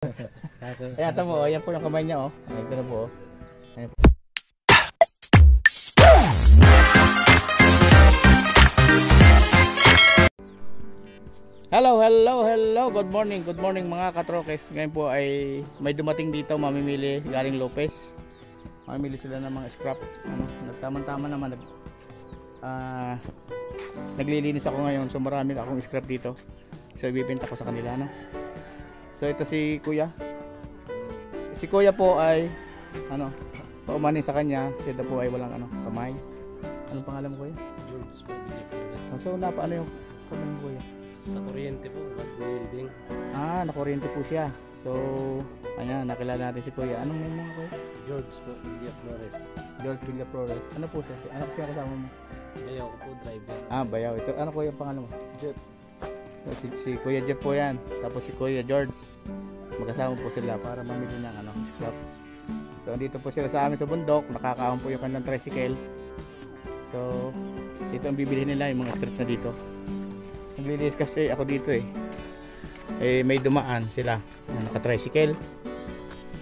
Ayan, tamo, ayan po yung kamay niya, oh. Ayan, ito na po, oh. Ayan po. Hello. Good morning mga katrokes. Ngayon po ay may dumating dito, mamimili galing Lopez. Mamimili sila ng mga scrap. Nagtamang-tama naman. Naglilinis ako ngayon, so marami akong scrap dito. So ibibenta ko sa kanila, no? So ito si Kuya. Si Kuya po ay paumanin sa kanya. Siya po ay walang kamay. Anong pangalan mo, Kuya? George Pabilipores. So napaano yung kamay mo, Kuya? Sa kuryente po, building. Nakuryente po siya. So ayan, nakilala natin si Kuya. Anong name mo, Kuya? George Pabilipores. George Pabilipores. Ano po siya? Ano siya kasama mo? Bayaw ko po, driver. Bayaw. Ito, ano Kuya ang pangalan mo? Jeff. So, si Kuya Jeff po yan. Tapos si Kuya George. Magkasama po sila para mamili ng scrap. So dito po sila sa amin sa bundok. Nakakaon po yung kanilang tricycle. So dito ang bibilihin nila yung mga scrap na dito. Naglilinis kasi ako dito may dumaan sila na naka-tricycle.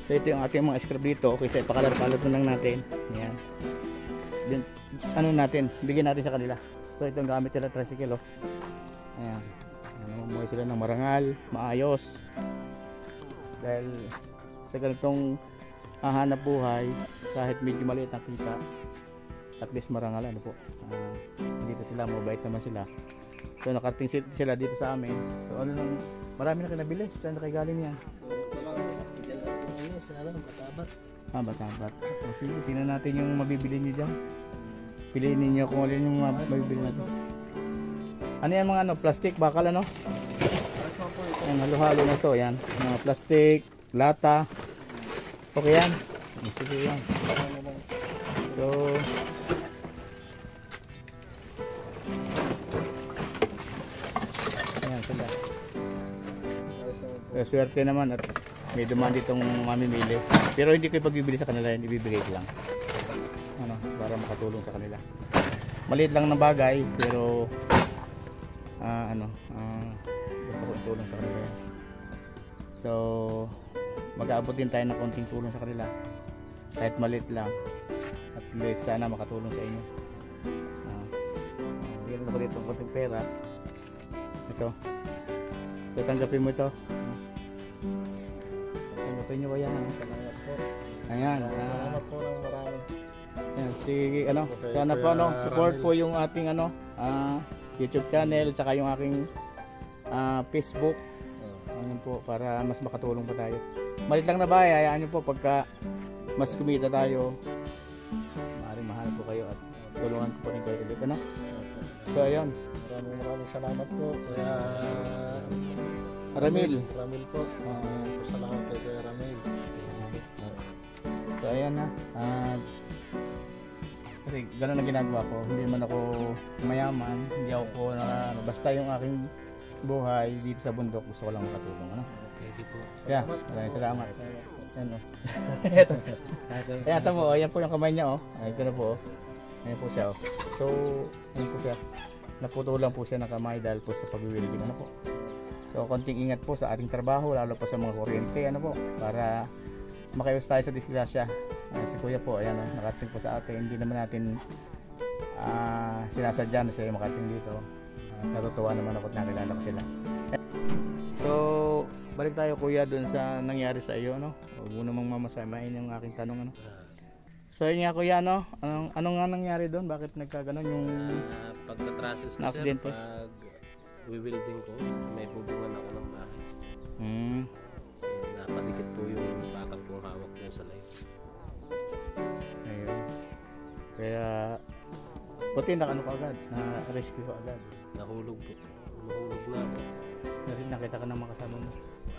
So ito yung ating mga scrap dito. Okay, so ipakalat-kalat na lang natin. Ayan. Then, bigyan natin sa kanila. So ito ang gamit nila tricycle, oh. Ayan. Umuwi sila ng marangal, maayos. Dahil sa ganitong hanap buhay, kahit medyo maliit ang kita, at least marangal, dito sila, mabait naman sila. So nakating sila dito sa amin. So marami na kinabili. Saan na kayo galing yan? Batabat. So sige, tingnan natin yung mabibili nyo dyan. Piliin ninyo kung alin yung mabibili natin. Ano yan, mga plastic, bakal, Ang halo-halo na to, yan. Mga plastic, lata. Okay yan. Sige yan. So ayan sila. So, swerte naman at may dumaan ditong mamimili. Pero hindi ko ipagbibili sa kanila, hindi ibibigay ko lang. Para makatulong sa kanila. Maliit lang na bagay, pero gusto ko itulong sa kanila. So mag-aabot din tayo ng konting tulong sa kanila, kahit maliit lang. At least sana makatulong sa inyo. Bigyan ako dito ng konting pera. Ito, so tanggapin mo ito. Tanggapin nyo ba yan? Salamat po. Ayan, Salamat po ng marami. ayan, sana po support po yung ating YouTube channel, saka yung aking Facebook. Ayun po, para mas makatulong pa tayo. Malit lang na bahay, hayaan nyo po pagka mas kumita tayo, maaaring mahal po kayo at tulungan ko po rin kayo ulit, So ayun, Maraming salamat po. Kaya Ramil po. Salamat kay Kuya Ramil. So ayan kasi ganun ang ginagawa ko. Hindi man ako mayaman, hindi ako basta yung aking buhay dito sa bundok, gusto ko lang makatulong, Pwede po. Kaya maraming salamat. Ayan, tamo, ayan po yung kamay niya, oh. Ito na po, oh. Ayan po siya, oh. So ayan po siya, naputulan po siya ng kamay dahil po sa pag-welding, po. So konting ingat po sa ating trabaho, lalo po sa mga kuryente, po, para makaiwas tayo sa disgrasya. Si Kuya po, ayan, nakating po sa atin. Hindi naman natin sinasadya na sila makating dito. Natutuwa naman ako at nakilala ko sila. So balik tayo, Kuya, dun sa nangyari sa iyo, Huwag mo namang mamasamain yung aking tanong, So yun nga, Kuya, anong nga nangyari doon? Bakit nagkaganon yung pagka-process ko, sir, pag welding ko, may bubungan ako ng bahay. So napadikit po yung bakal kong hawak doon sa light. Ayun. Kaya buti ka agad, na-rescue ko agad. Nahulog po. Nahulog na ako. Kasi nakita ka ng mga kasama mo.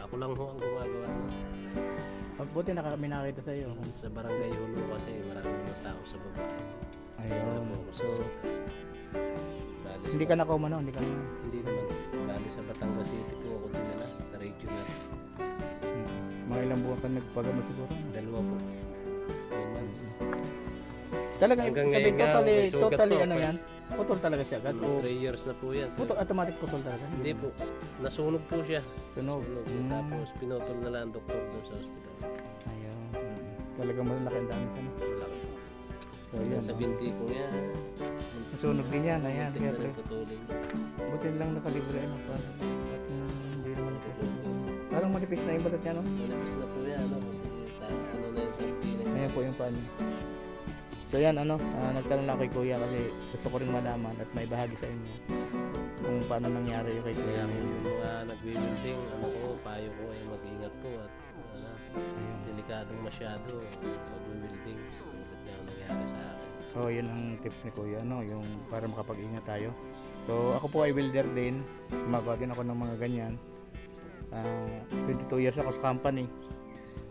Ako lang ho ang gumagawa. Buti may nakita sa iyo. Sa barangay Hulo kasi maraming mga tao sa babae. Ayun. So, hindi ka na kumano, hindi naman. Bali sa Batangas City po ako dinala sa regional. Mga ilang buwan ka nagpagamot siguro? 2 po. 2 months. Talagang Hanggang sabi ngayon nga, may sugat totally po, yan? Putol talaga siya agad? O 3 years na po yan. putol, automatic putol talaga? Hindi po. Nasunog po siya. Sunog. Tapos pinutol na lang ang doktor doon sa ospital. Ayun. Talagang malaki ang dami siya. No? Malaki. So, Yan yun, sa binti ko yan. Nasunog din yan. Ayan. Muntik Kaya na rin putulin. buti lang nakalibre. Ano, at hindi naman parang manipis na yung balat niya, no? Manipis na po yan. Kasi ano na yung tampinan. Ayan po yung pan. So yan, nagtanong lang kay Kuya kasi gusto ko rin malaman at may bahagi sa inyo kung paano nangyari yung kay Kuya. Kaya yung mga nagwi-welding, payo ko ay mag-ingat po at delikadong masyado mag-welding. Tulad nga ang nangyari sa akin. So yun ang tips ni Kuya, yung para makapag-ingat tayo. So ako po ay welder din, gumagawa din ako ng mga ganyan. 22 years ako sa company.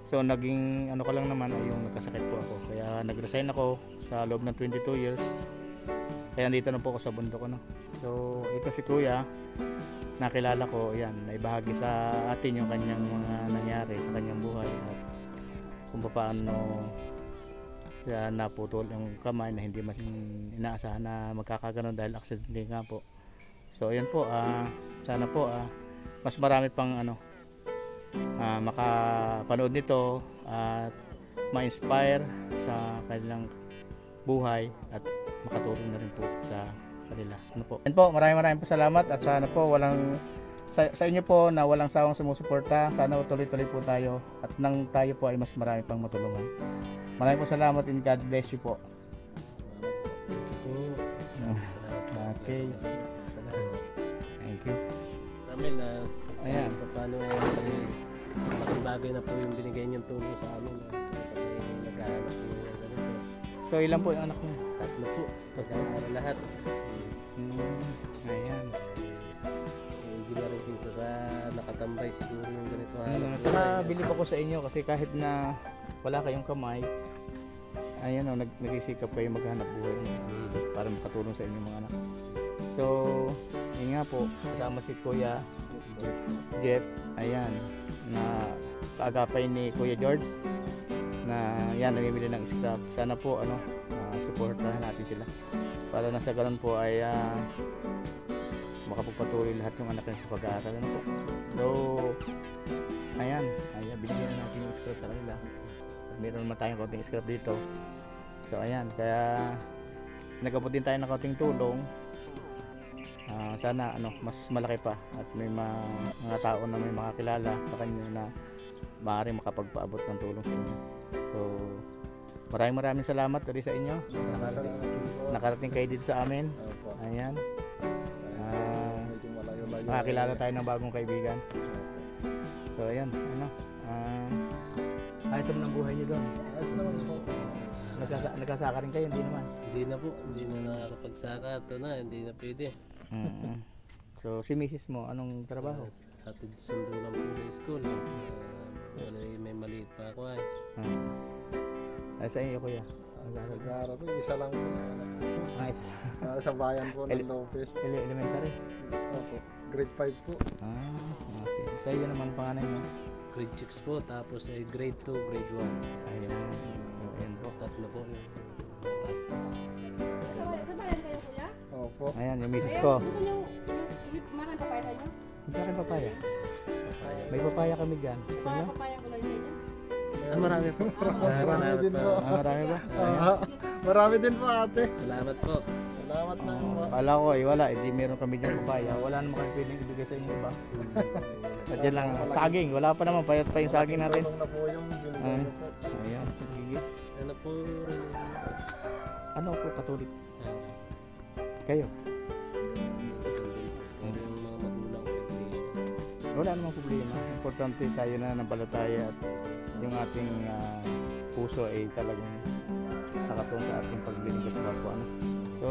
So naging ko lang naman ay yung nagkasakit po ako. Kaya nag-resign ako sa loob ng 22 years. Kaya dito na po ako sa bundok, no. So ito si Kuya, nakilala ko, yan, naibahagi sa atin yung kanyang mga nangyari sa kanyang buhay at kung paano siya naputol yung kamay na hindi mas inaasahan na magkakaganon dahil aksidente nga po. So ayan po, sana po mas marami pang makapanood nito at ma-inspire sa kanilang buhay at makatulong na rin po sa kanila. Ano po? Yan po, maraming salamat at sana po sa inyo po na walang sawang sumusuporta. Sana tuloy-tuloy po tayo at nang tayo po ay mas marami pang matulungan. Maraming po salamat and God bless you po. Okay. Thank you. Ramil, ayan. Paano malaking bagay na po yung binigay niyong tulong sa amin. Nag-aaral po yung ganito. So ilan po yung anak niya? 3 po. Nag-aaral lahat. Ayan. Hindi na rin dito sa nakatambay siguro yung ganito. Saka bilib ako sa inyo kasi kahit na wala kayong kamay, ayan nagsisikap kayo maghanap buhay para makatulong sa inyong mga anak. So, yun nga po, kasama si Kuya Jeff, ayan, na kaagapay ni Kuya George na yan, namimili ng scrap. Sana po, supportahan natin sila para na sa ganun po ay makapagpatuloy lahat yung anak nila sa pag-aaral. Ano po? So, ayan, binigyan na natin yung scrap sa kanila. Meron naman tayong konting scrap dito. So, ayan, kaya nagabot din tayo ng konting tulong. Sana mas malaki pa at may mga tao na may makakilala sa kanya na maaaring makapagpaabot ng tulong sa inyo. So maraming salamat rin sa inyo. Nakarating kayo dito sa amin. Ayan. Makakilala tayo ng bagong kaibigan. So ayan, ayos naman ang buhay niyo doon. Ayos naman po. Nagkasaka rin kayo, hindi naman? Hindi na po, hindi na nakapagsaka. Ito na, hindi na pwede. So si Mrs. mo, anong trabaho? Hatid sundo lang po sa school. May maliit pa ako ay. Ay sa iyo Kuya? Nag-aaral po, isa lang po. Nice. Sa bayan po ng Lopez. Elementary? Opo, grade 5 po. Okay. Sa iyo naman panganay mo? Grade 6 po, tapos ay grade 2, grade 1. Ayan po. 3 po yung taas po. Sa bayan kayo Kuya? Opo. Ayan, yung misis ko. Gusto nyo, marang papaya tayo nyo? Hindi ka rin papaya. Papaya. May papaya kami dyan. Gusto nyo? Papaya gulay sa inyo? Marami po. Marami din po. Marami ba? Marami din po ate. Salamat po. Salamat na po. Kala ko wala. Hindi meron kami dyan papaya. Wala naman kami pwedeng ibigay sa inyo iba. At yan lang, saging. Wala pa naman. Payat pa yung saging natin. Tulong na po yung binigay niyo po. Ayan. Gigit. Ano po rin? Ano po katulik? Kayo? Yung mga magulang ko. Wala namang problema. Importante tayo na nabalataya at yung ating puso ay talagang nakatong sa ating paglilingkod sa kapwa. So,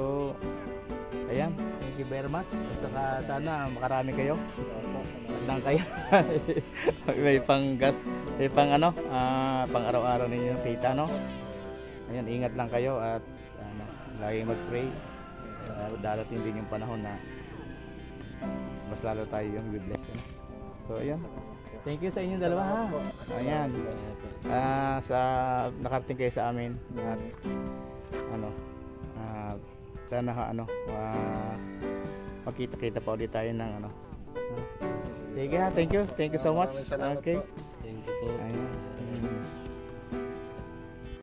ayan. Thank you very much. At saka sana makarami kayo. Lang kayo. May pang gas, may pang pang araw-araw ninyo kita, no? Ayan, ingat lang kayo at laging mag-pray. Darating din yung panahon na mas lalo tayo yung i-bless. So ayan, thank you sa inyong dalawa ha. Ayan, sa nakarating kayo sa amin at sana magkita-kita pa ulit tayo ng ano. Sige ha, thank you so much. Maraming salamat Okay. po. Thank you po. Ayun.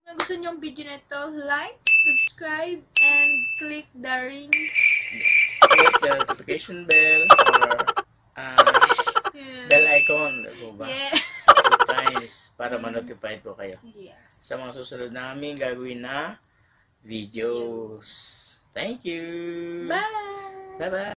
Kung gusto niyo ang video na ito, like, subscribe, and click the ring. Click the notification bell or Yeah. bell icon, diba ba? Yeah. 2 times para ma-notify po kayo Yes. sa mga susunod namin gagawin na videos. Thank you. Bye! Bye-bye.